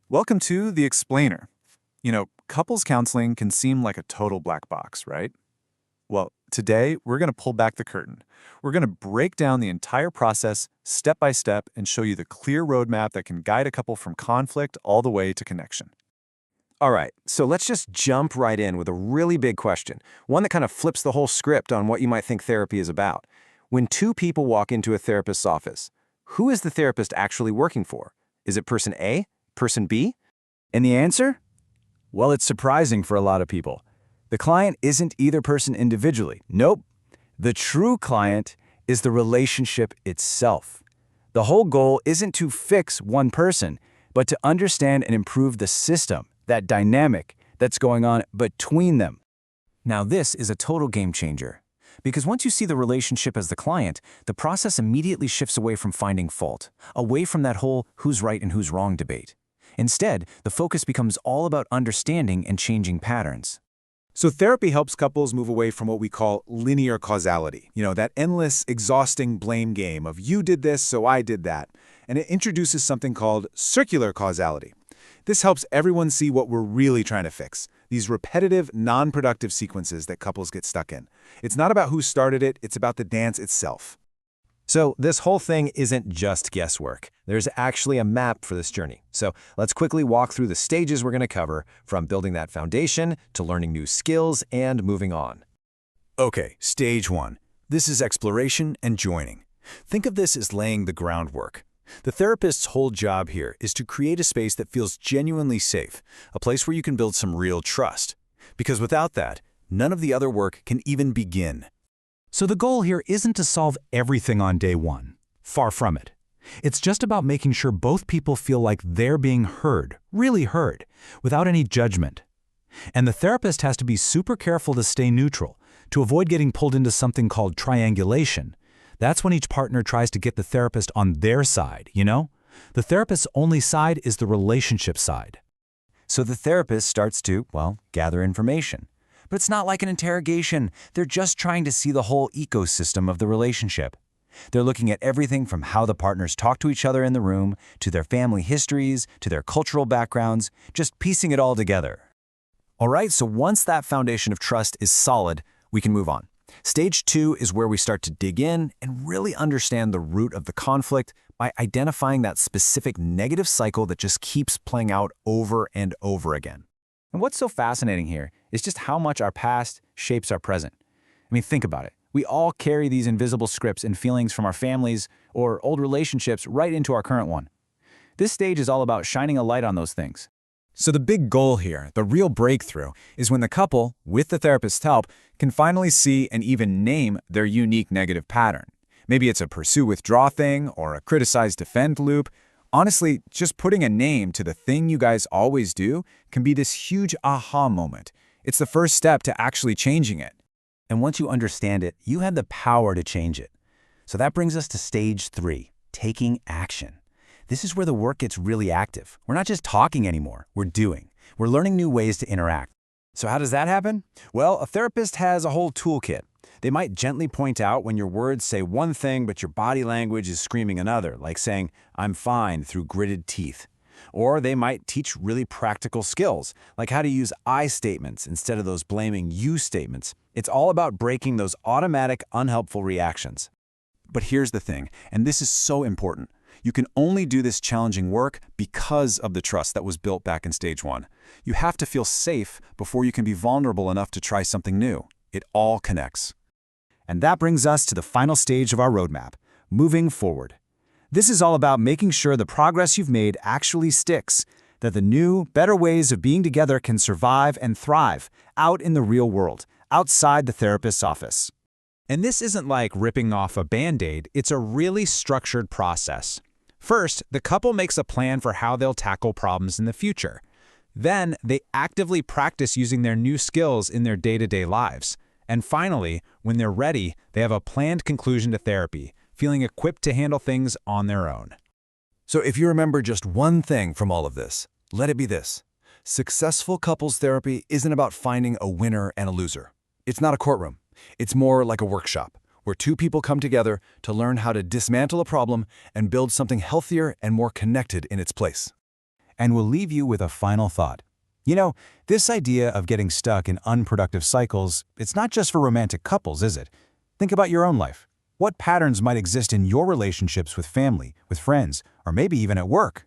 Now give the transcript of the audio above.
Welcome to The Explainer. Couples counseling can seem like a total black box, right? Well, today we're going to pull back the curtain. We're going to break down the entire process step by step and show you the clear roadmap that can guide a couple from conflict all the way to connection. All right, so let's just jump right in with a really big question, one that kind of flips the whole script on what you might think therapy is about. When two people walk into a therapist's office, who is the therapist actually working for? Is it person A, person B? And the answer? Well, it's surprising for a lot of people. The client isn't either person individually. Nope. The true client is the relationship itself. The whole goal isn't to fix one person, but to understand and improve the system, that dynamic that's going on between them. Now, this is a total game changer. Because once you see the relationship as the client, the process immediately shifts away from finding fault, away from that whole who's right and who's wrong debate. Instead, the focus becomes all about understanding and changing patterns. So therapy helps couples move away from what we call linear causality, that endless, exhausting blame game of you did this, so I did that. And it introduces something called circular causality. This helps everyone see what we're really trying to fix, these repetitive, non-productive sequences that couples get stuck in. It's not about who started it, it's about the dance itself. So this whole thing isn't just guesswork. There's actually a map for this journey. So let's quickly walk through the stages we're going to cover, from building that foundation to learning new skills and moving on. Okay, stage 1. This is exploration and joining. Think of this as laying the groundwork. The therapist's whole job here is to create a space that feels genuinely safe, a place where you can build some real trust. Because without that, none of the other work can even begin. So the goal here isn't to solve everything on day one. Far from it. It's just about making sure both people feel like they're being heard, really heard, without any judgment. And the therapist has to be super careful to stay neutral, to avoid getting pulled into something called triangulation. That's when each partner tries to get the therapist on their side, The therapist's only side is the relationship side. So the therapist starts to, gather information. But it's not like an interrogation. They're just trying to see the whole ecosystem of the relationship. They're looking at everything from how the partners talk to each other in the room, to their family histories, to their cultural backgrounds, just piecing it all together. All right, so once that foundation of trust is solid, we can move on. Stage 2 is where we start to dig in and really understand the root of the conflict by identifying that specific negative cycle that just keeps playing out over and over again. And what's so fascinating here is just how much our past shapes our present. Think about it. We all carry these invisible scripts and feelings from our families or old relationships right into our current one. This stage is all about shining a light on those things. So the big goal here, the real breakthrough, is when the couple, with the therapist's help, can finally see and even name their unique negative pattern. Maybe it's a pursue-withdraw thing or a criticize-defend loop. Honestly, just putting a name to the thing you guys always do can be this huge aha moment. It's the first step to actually changing it. And once you understand it, you have the power to change it. So that brings us to stage 3, taking action. This is where the work gets really active. We're not just talking anymore, we're doing. We're learning new ways to interact. So how does that happen? Well, a therapist has a whole toolkit. They might gently point out when your words say one thing but your body language is screaming another, like saying, "I'm fine," through gritted teeth. Or they might teach really practical skills, like how to use I statements instead of those blaming you statements. It's all about breaking those automatic, unhelpful reactions. But here's the thing, and this is so important. You can only do this challenging work because of the trust that was built back in stage 1. You have to feel safe before you can be vulnerable enough to try something new. It all connects. And that brings us to the final stage of our roadmap, moving forward. This is all about making sure the progress you've made actually sticks, that the new, better ways of being together can survive and thrive out in the real world, outside the therapist's office. And this isn't like ripping off a Band-Aid, it's a really structured process. First, the couple makes a plan for how they'll tackle problems in the future. Then, they actively practice using their new skills in their day-to-day lives. And finally, when they're ready, they have a planned conclusion to therapy, feeling equipped to handle things on their own. So if you remember just one thing from all of this, let it be this. Successful couples therapy isn't about finding a winner and a loser. It's not a courtroom. It's more like a workshop, where two people come together to learn how to dismantle a problem and build something healthier and more connected in its place. and we'll leave you with a final thought. You know, this idea of getting stuck in unproductive cycles, it's not just for romantic couples, is it? Think about your own life. What patterns might exist in your relationships with family, with friends, or maybe even at work?